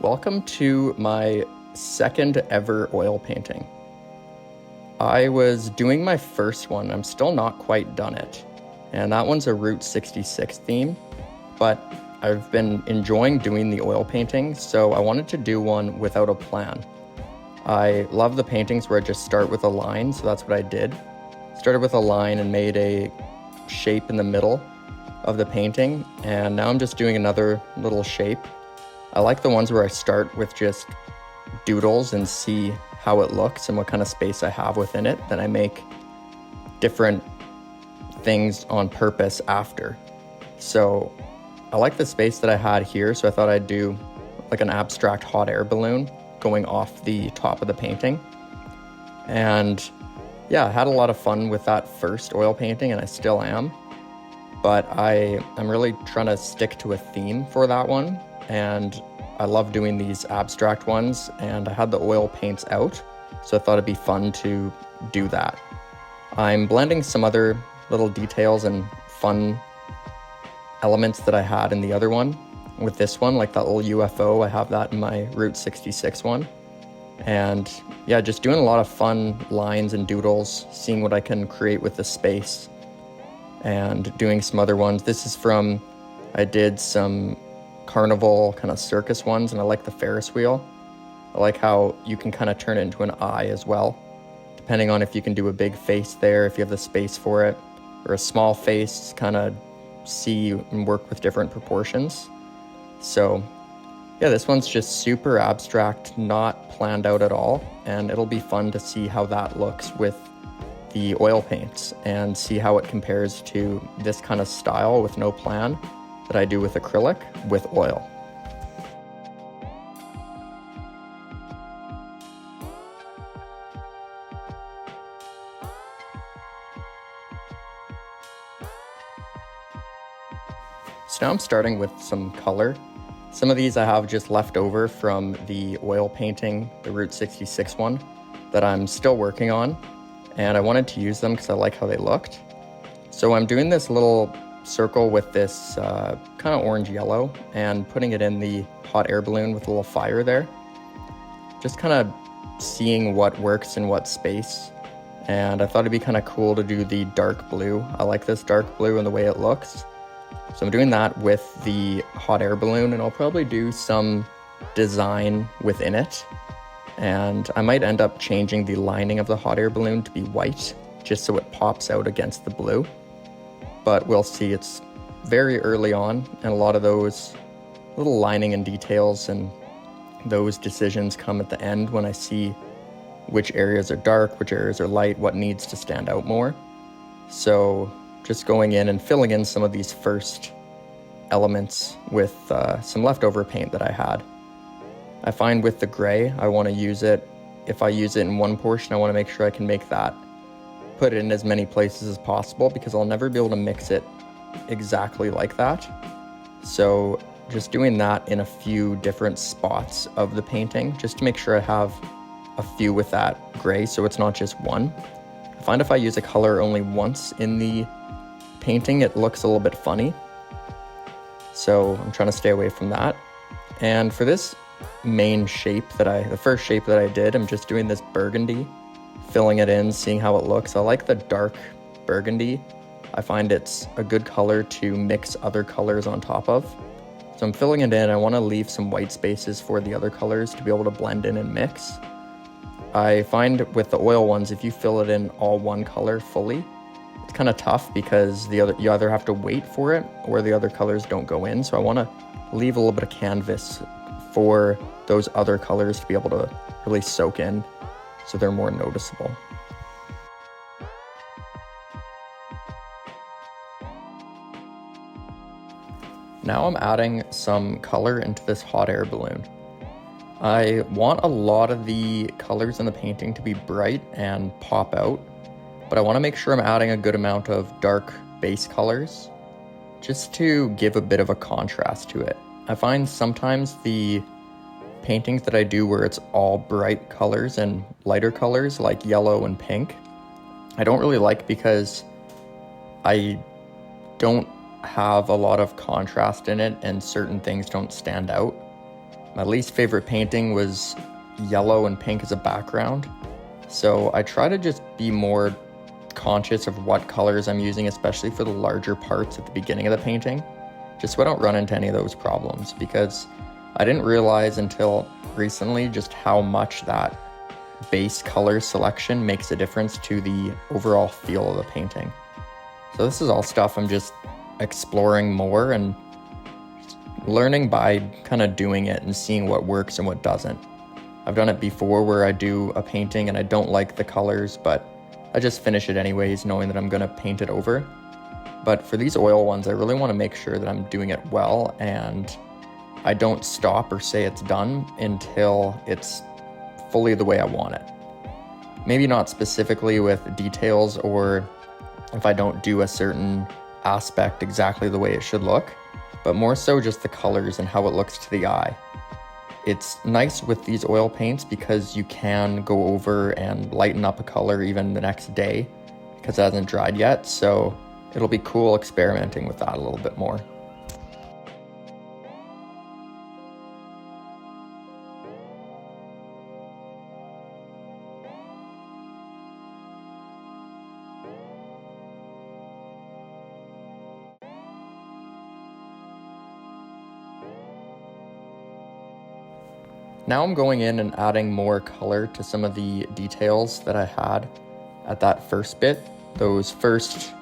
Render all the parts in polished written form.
Welcome to my second ever oil painting. I was doing my first one. I'm still not quite done it. And that one's a Route 66 theme, but I've been enjoying doing the oil painting, so I wanted to do one without a plan. I love the paintings where I just start with a line, so that's what I did. Started with a line and made a shape in the middle of the painting, and now I'm just doing another little shape. I like the ones where I start with just doodles and see how it looks and what kind of space I have within it. Then I make different things on purpose after. So I like the space that I had here, so I thought I'd do like an abstract hot air balloon going off the top of the painting. And yeah, I had a lot of fun with that first oil painting, and I still am. But I'm really trying to stick to a theme for that one. And I love doing these abstract ones, and I had the oil paints out, so I thought it'd be fun to do that. I'm blending some other little details and fun elements that I had in the other one with this one, like that little UFO. I have that in my Route 66 one. And yeah, just doing a lot of fun lines and doodles, seeing what I can create with the space, and doing some other ones. This is I did some carnival kind of circus ones, and I like the Ferris wheel. I like how you can kind of turn it into an eye as well, depending on if you can do a big face there, if you have the space for it, or a small face, kind of see and work with different proportions. So yeah, this one's just super abstract, not planned out at all, and it'll be fun to see how that looks with the oil paints and see how it compares to this kind of style with no plan that I do with acrylic with oil. So now I'm starting with some color. Some of these I have just left over from the oil painting, the Route 66 one, that I'm still working on, and I wanted to use them because I like how they looked. So I'm doing this little circle with this kind of orange yellow and putting it in the hot air balloon with a little fire there. Just kind of seeing what works in what space. And I thought it'd be kind of cool to do the dark blue. I like this dark blue and the way it looks. So I'm doing that with the hot air balloon, and I'll probably do some design within it. And I might end up changing the lining of the hot air balloon to be white, just so it pops out against the blue. But we'll see. It's very early on, and a lot of those little lining and details and those decisions come at the end when I see which areas are dark, which areas are light, what needs to stand out more. So just going in and filling in some of these first elements with some leftover paint that I had. I find with the gray, I want to use it, if I use it in one portion, I want to make sure I can make that, put it in as many places as possible, because I'll never be able to mix it exactly like that. So just doing that in a few different spots of the painting, just to make sure I have a few with that gray, so it's not just one. I find if I use a color only once in the painting, it looks a little bit funny. So I'm trying to stay away from that. And for this main shape the first shape that I did, I'm just doing this burgundy, filling it in, seeing how it looks. I like the dark burgundy. I find it's a good color to mix other colors on top of. So I'm filling it in. I want to leave some white spaces for the other colors to be able to blend in and mix. I find with the oil ones, if you fill it in all one color fully, it's kind of tough because you either have to wait for it or the other colors don't go in. So I want to leave a little bit of canvas for those other colors to be able to really soak in, so they're more noticeable. Now I'm adding some color into this hot air balloon. I want a lot of the colors in the painting to be bright and pop out, but I want to make sure I'm adding a good amount of dark base colors just to give a bit of a contrast to it. I find sometimes the paintings that I do where it's all bright colors and lighter colors like yellow and pink, I don't really like, because I don't have a lot of contrast in it and certain things don't stand out. My least favorite painting was yellow and pink as a background. So I try to just be more conscious of what colors I'm using, especially for the larger parts at the beginning of the painting, just so I don't run into any of those problems, because I didn't realize until recently just how much that base color selection makes a difference to the overall feel of the painting. So this is all stuff I'm just exploring more and learning by kind of doing it and seeing what works and what doesn't. I've done it before where I do a painting and I don't like the colors, but I just finish it anyways, knowing that I'm going to paint it over. But for these oil ones, I really want to make sure that I'm doing it well and I don't stop or say it's done until it's fully the way I want it. Maybe not specifically with details, or if I don't do a certain aspect exactly the way it should look, but more so just the colors and how it looks to the eye. It's nice with these oil paints because you can go over and lighten up a color even the next day because it hasn't dried yet, so it'll be cool experimenting with that a little bit more. Now I'm going in and adding more color to some of the details that I had at that first bit, those first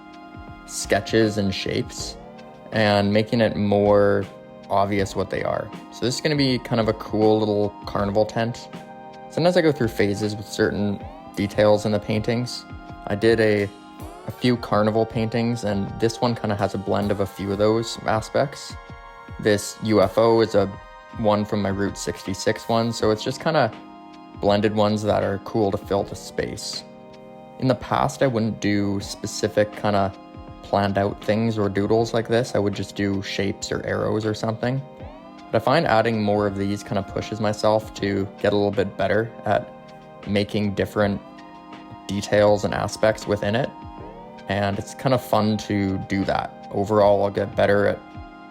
sketches and shapes, and making it more obvious what they are. So this is going to be kind of a cool little carnival tent. Sometimes I go through phases with certain details in the paintings. I did a few carnival paintings, and this one kind of has a blend of a few of those aspects. This UFO is a one from my Route 66 one, so it's just kind of blended ones that are cool to fill the space. In the past, I wouldn't do specific kind of planned out things or doodles like this. I would just do shapes or arrows or something. But I find adding more of these kind of pushes myself to get a little bit better at making different details and aspects within it. And it's kind of fun to do that. Overall, I'll get better at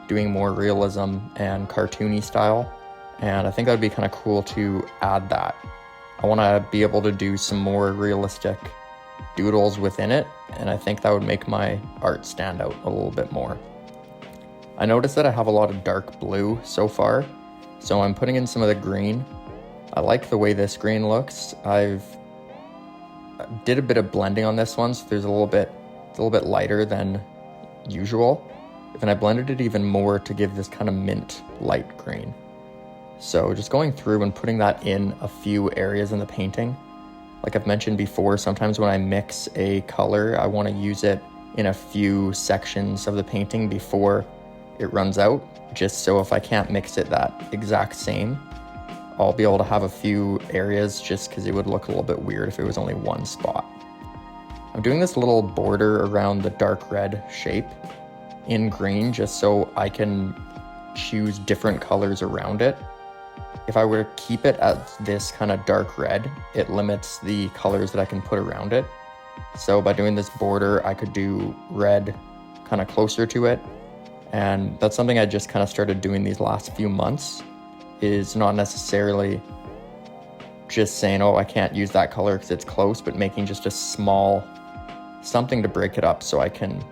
doing more realism and cartoony style, and I think that would be kind of cool to add that. I want to be able to do some more realistic doodles within it, and I think that would make my art stand out a little bit more. I noticed that I have a lot of dark blue so far, so I'm putting in some of the green. I like the way this green looks. I've did a bit of blending on this one, so there's a little bit lighter than usual. Then I blended it even more to give this kind of mint light green. So just going through and putting that in a few areas in the painting. Like I've mentioned before, sometimes when I mix a color, I want to use it in a few sections of the painting before it runs out, just so if I can't mix it that exact same, I'll be able to have a few areas just because it would look a little bit weird if it was only one spot. I'm doing this little border around the dark red shape in green just so I can choose different colors around it. If I were to keep it at this kind of dark red, it limits the colors that I can put around it. So by doing this border, I could do red kind of closer to it. And that's something I just kind of started doing these last few months, is not necessarily just saying, oh, I can't use that color because it's close, but making just a small something to break it up so I can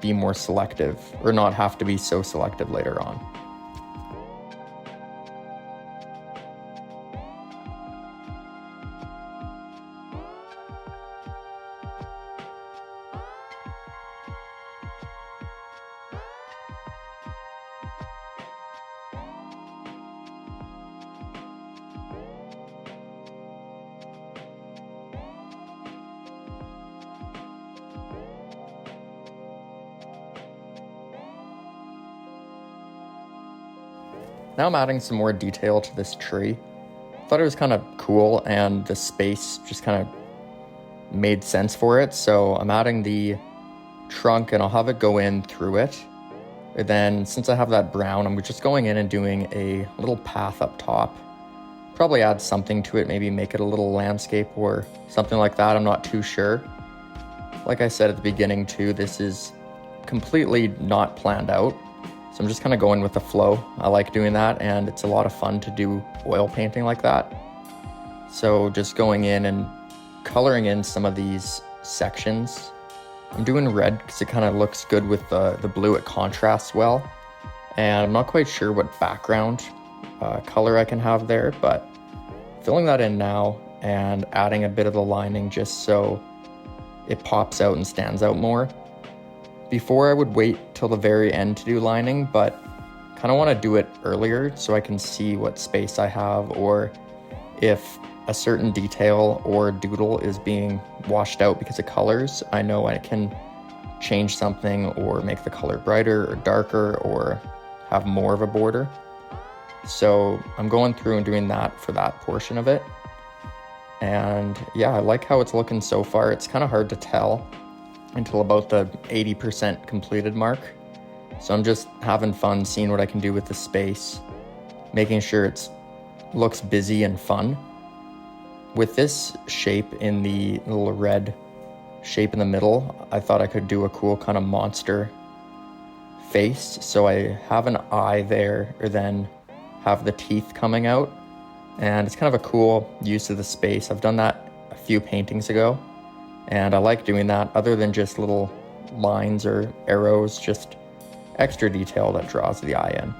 be more selective or not have to be so selective later on. Now I'm adding some more detail to this tree. Thought it was kind of cool and the space just kind of made sense for it. So I'm adding the trunk and I'll have it go in through it. And then since I have that brown, I'm just going in and doing a little path up top. Probably add something to it, maybe make it a little landscape or something like that. I'm not too sure. Like I said at the beginning too, this is completely not planned out. So I'm just kind of going with the flow. I like doing that, and it's a lot of fun to do oil painting like that. So just going in and coloring in some of these sections. I'm doing red because it kind of looks good with the blue. It contrasts well. And I'm not quite sure what background color I can have there, but filling that in now and adding a bit of the lining just so it pops out and stands out more. Before I would wait till the very end to do lining, but kind of want to do it earlier so I can see what space I have, or if a certain detail or doodle is being washed out because of colors, I know I can change something or make the color brighter or darker or have more of a border. So I'm going through and doing that for that portion of it. And yeah, I like how it's looking so far. It's kind of hard to tell until about the 80% completed mark. So I'm just having fun seeing what I can do with the space, making sure it looks busy and fun. With this shape in the little red shape in the middle, I thought I could do a cool kind of monster face. So I have an eye there, or then have the teeth coming out. And it's kind of a cool use of the space. I've done that a few paintings ago, and I like doing that. Other than just little lines or arrows, just extra detail that draws the eye in.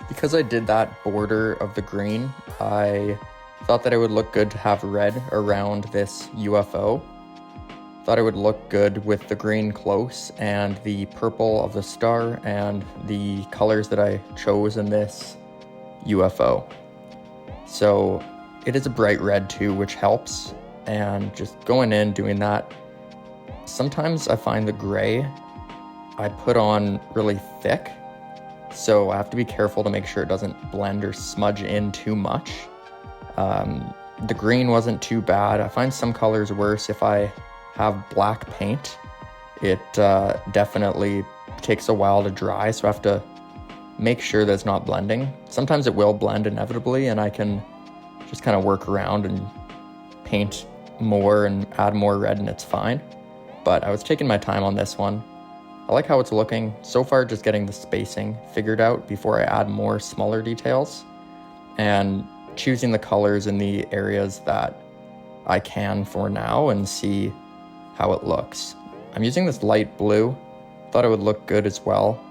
Because I did that border of the green, I thought that it would look good to have red around this UFO. Thought it would look good with the green close and the purple of the star and the colors that I chose in this UFO. So it is a bright red too, which helps. And just going in, doing that. Sometimes I find the gray I put on really thick. So I have to be careful to make sure it doesn't blend or smudge in too much. The green wasn't too bad. I find some colors worse if I have black paint. It definitely takes a while to dry, so I have to make sure that it's not blending. Sometimes it will blend inevitably, and I can just kind of work around and paint more and add more red, and it's fine. But I was taking my time on this one. I like how it's looking. So far, just getting the spacing figured out before I add more smaller details, and choosing the colors in the areas that I can for now and see how it looks. I'm using this light blue. Thought it would look good as well.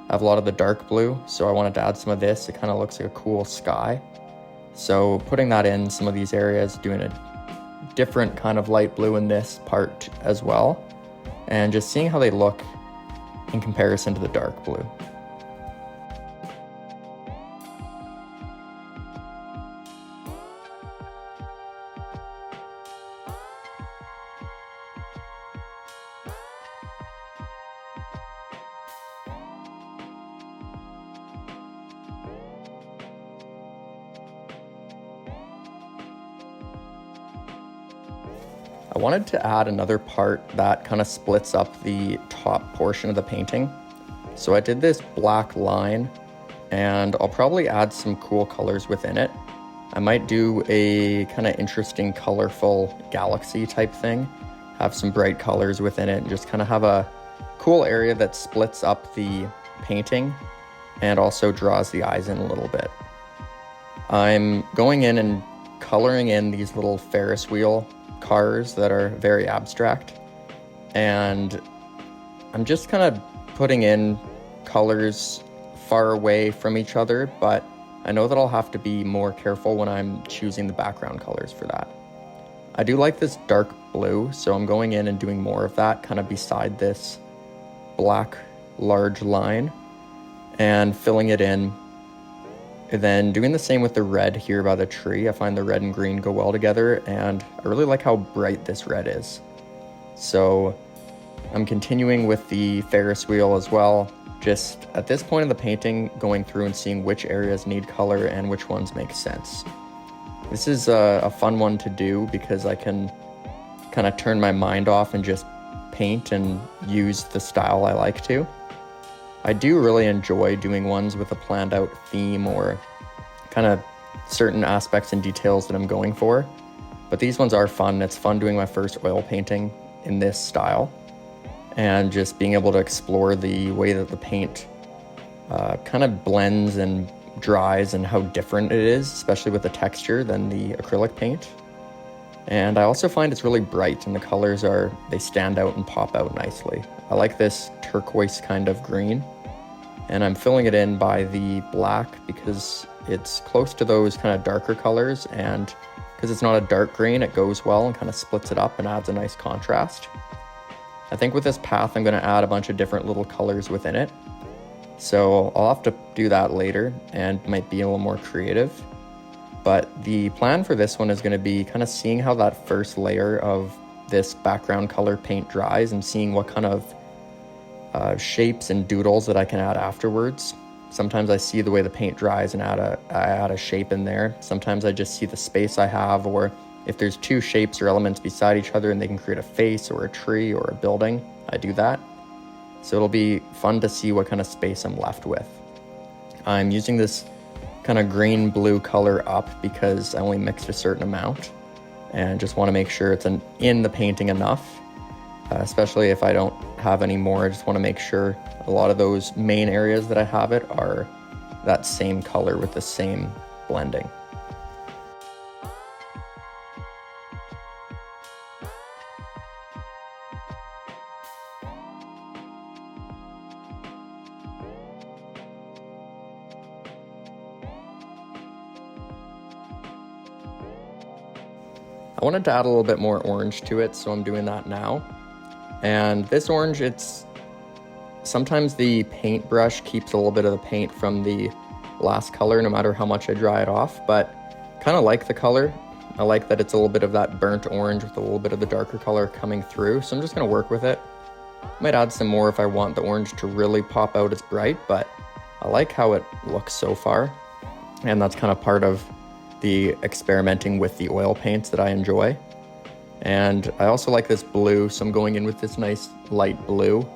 I have a lot of the dark blue, so I wanted to add some of this. It kind of looks like a cool sky. So putting that in some of these areas, doing a different kind of light blue in this part as well, and just seeing how they look in comparison to the dark blue. I wanted to add another part that kind of splits up the top portion of the painting. So I did this black line, and I'll probably add some cool colors within it. I might do a kind of interesting, colorful galaxy type thing, have some bright colors within it, and just kind of have a cool area that splits up the painting and also draws the eyes in a little bit. I'm going in and coloring in these little Ferris wheel cars that are very abstract, and I'm just kind of putting in colors far away from each other, but I know that I'll have to be more careful when I'm choosing the background colors for that. I do like this dark blue, so I'm going in and doing more of that kind of beside this black large line and filling it in. And then doing the same with the red here by the tree. I find the red and green go well together, and I really like how bright this red is. So I'm continuing with the Ferris wheel as well. Just at this point in the painting, going through and seeing which areas need color and which ones make sense. This is a fun one to do because I can kind of turn my mind off and just paint and use the style I like to. I do really enjoy doing ones with a planned out theme or kind of certain aspects and details that I'm going for. But these ones are fun. It's fun doing my first oil painting in this style and just being able to explore the way that the paint kind of blends and dries and how different it is, especially with the texture, than the acrylic paint. And I also find it's really bright and the colors they stand out and pop out nicely. I like this turquoise kind of green, and I'm filling it in by the black because it's close to those kind of darker colors, and because it's not a dark green, it goes well and kind of splits it up and adds a nice contrast. I think with this path, I'm going to add a bunch of different little colors within it. So I'll have to do that later and might be a little more creative. But the plan for this one is going to be kind of seeing how that first layer of this background color paint dries and seeing what kind of shapes and doodles that I can add afterwards. Sometimes I see the way the paint dries and I add a shape in there. Sometimes I just see the space I have, or if there's two shapes or elements beside each other and they can create a face or a tree or a building, I do that. So it'll be fun to see what kind of space I'm left with. I'm using this kind of green-blue color up because I only mixed a certain amount and just want to make sure it's in the painting enough, especially if I don't have any more. I just want to make sure a lot of those main areas that I have it are that same color with the same blending. I wanted to add a little bit more orange to it, so I'm doing that now. And this orange, sometimes the paintbrush keeps a little bit of the paint from the last color, no matter how much I dry it off, but kind of like the color. I like that it's a little bit of that burnt orange with a little bit of the darker color coming through, so I'm just gonna work with it. Might add some more if I want the orange to really pop out as bright, but I like how it looks so far. And that's kind of part of the experimenting with the oil paints that I enjoy. And I also like this blue, so I'm going in with this nice light blue.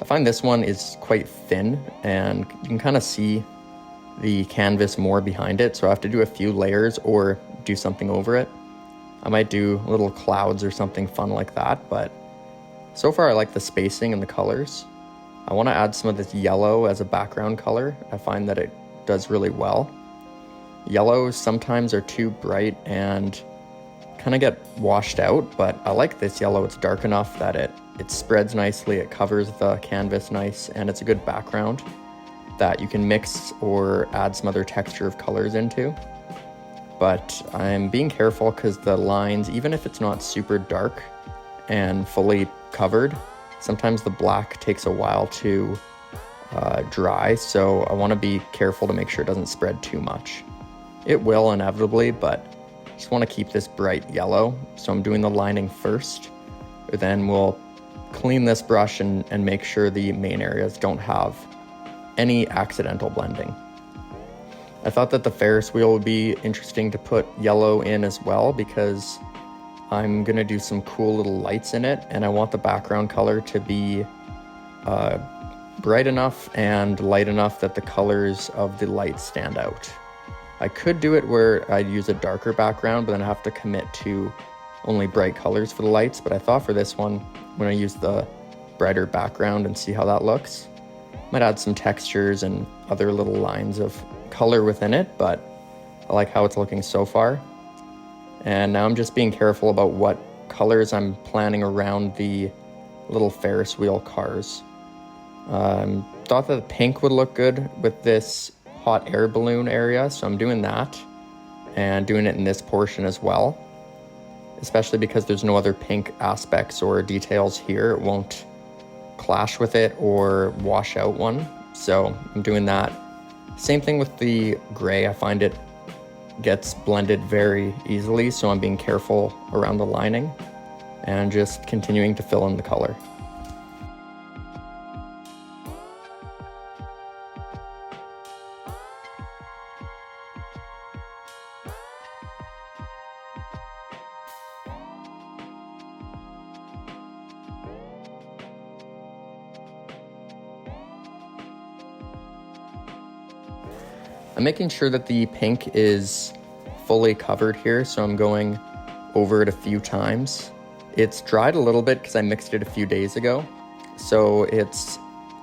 I find this one is quite thin and you can kind of see the canvas more behind it, so I have to do a few layers or do something over it. I might do little clouds or something fun like that, but so far I like the spacing and the colors. I want to add some of this yellow as a background color. I find that it does really well. Yellows sometimes are too bright and kind of get washed out, but I like this yellow. It's dark enough that it spreads nicely, it covers the canvas nice, and it's a good background that you can mix or add some other texture of colors into. But I'm being careful because the lines, even if it's not super dark and fully covered, sometimes the black takes a while to dry, so I want to be careful to make sure it doesn't spread too much. It will inevitably, but I just want to keep this bright yellow, so I'm doing the lining first. Then we'll clean this brush and make sure the main areas don't have any accidental blending. I thought that the Ferris wheel would be interesting to put yellow in as well because I'm gonna do some cool little lights in it, and I want the background color to be bright enough and light enough that the colors of the lights stand out. I could do it where I'd use a darker background, but then I have to commit to only bright colors for the lights. But I thought for this one, I'm gonna use the brighter background and see how that looks. Might add some textures and other little lines of color within it, but I like how it's looking so far. And now I'm just being careful about what colors I'm planning around the little Ferris wheel cars. Thought that the pink would look good with this hot air balloon area, so I'm doing that and doing it in this portion as well, especially because there's no other pink aspects or details here. It won't clash with it or wash out one, so I'm doing that. Same thing with the gray. I find it gets blended very easily, so I'm being careful around the lining and just continuing to fill in the color. I'm making sure that the pink is fully covered here, so I'm going over it a few times. It's dried a little bit because I mixed it a few days ago, so it's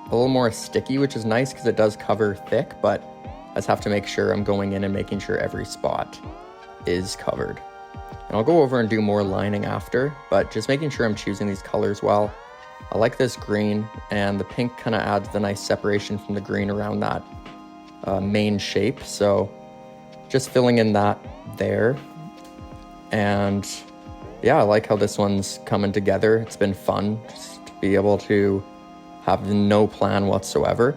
a little more sticky, which is nice because it does cover thick, but I just have to make sure I'm going in and making sure every spot is covered. And I'll go over and do more lining after, but just making sure I'm choosing these colors well. I like this green, and the pink kind of adds the nice separation from the green around that main shape. So just filling in that there. And yeah, I like how this one's coming together. It's been fun just to be able to have no plan whatsoever.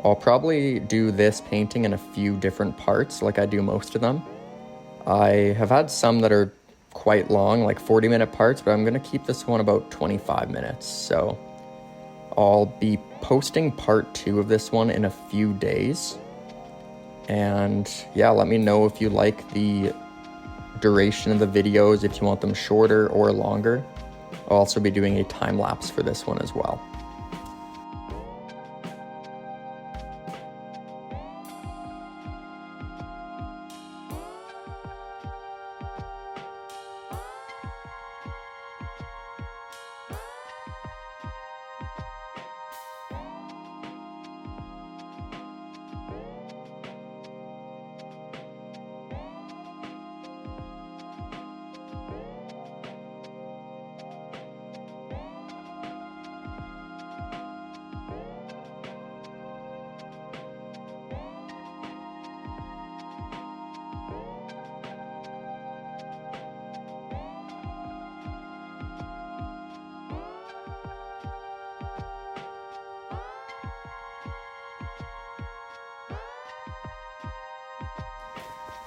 I'll probably do this painting in a few different parts like I do most of them. I have had some that are quite long, like 40-minute parts, but I'm gonna keep this one about 25 minutes. So I'll be posting part 2 of this one in a few days. And yeah, let me know if you like the duration of the videos, if you want them shorter or longer. I'll also be doing a time lapse for this one as well.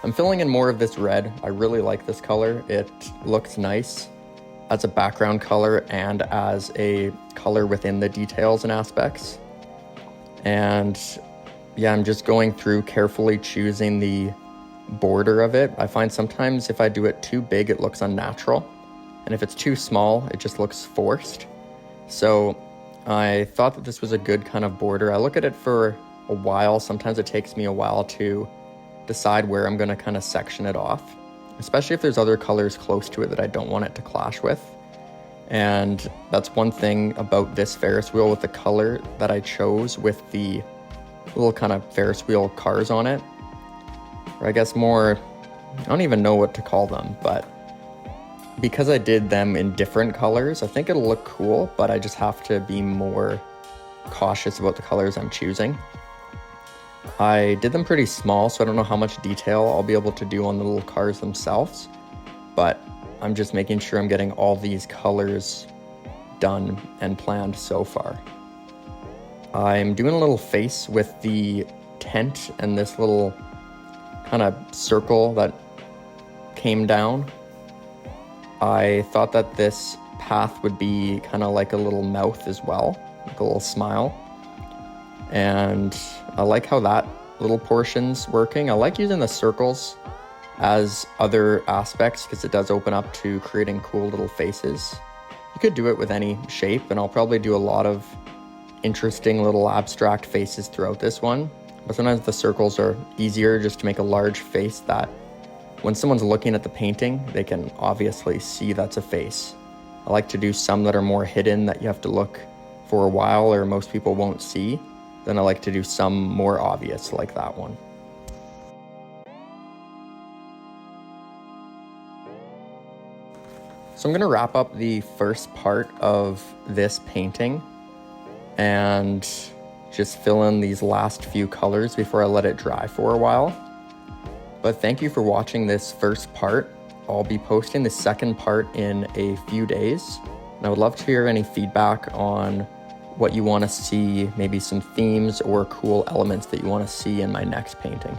I'm filling in more of this red. I really like this color. It looks nice as a background color and as a color within the details and aspects. And yeah, I'm just going through carefully choosing the border of it. I find sometimes if I do it too big, it looks unnatural. And if it's too small, it just looks forced. So I thought that this was a good kind of border. I look at it for a while. Sometimes it takes me a while to decide where I'm gonna kind of section it off, especially if there's other colors close to it that I don't want it to clash with. And that's one thing about this Ferris wheel with the color that I chose with the little kind of Ferris wheel cars on it. Or I guess more, I don't even know what to call them, but because I did them in different colors, I think it'll look cool, but I just have to be more cautious about the colors I'm choosing. I did them pretty small, so I don't know how much detail I'll be able to do on the little cars themselves, but I'm just making sure I'm getting all these colors done and planned so far. I'm doing a little face with the tent and this little kind of circle that came down. I thought that this path would be kind of like a little mouth as well, like a little smile. And I like how that little portion's working. I like using the circles as other aspects because it does open up to creating cool little faces. You could do it with any shape, and I'll probably do a lot of interesting little abstract faces throughout this one. But sometimes the circles are easier just to make a large face that when someone's looking at the painting, they can obviously see that's a face. I like to do some that are more hidden that you have to look for a while or most people won't see. Then I like to do some more obvious like that one. So I'm gonna wrap up the first part of this painting and just fill in these last few colors before I let it dry for a while. But thank you for watching this first part. I'll be posting the second part in a few days. And I would love to hear any feedback on what you want to see, maybe some themes or cool elements that you want to see in my next painting.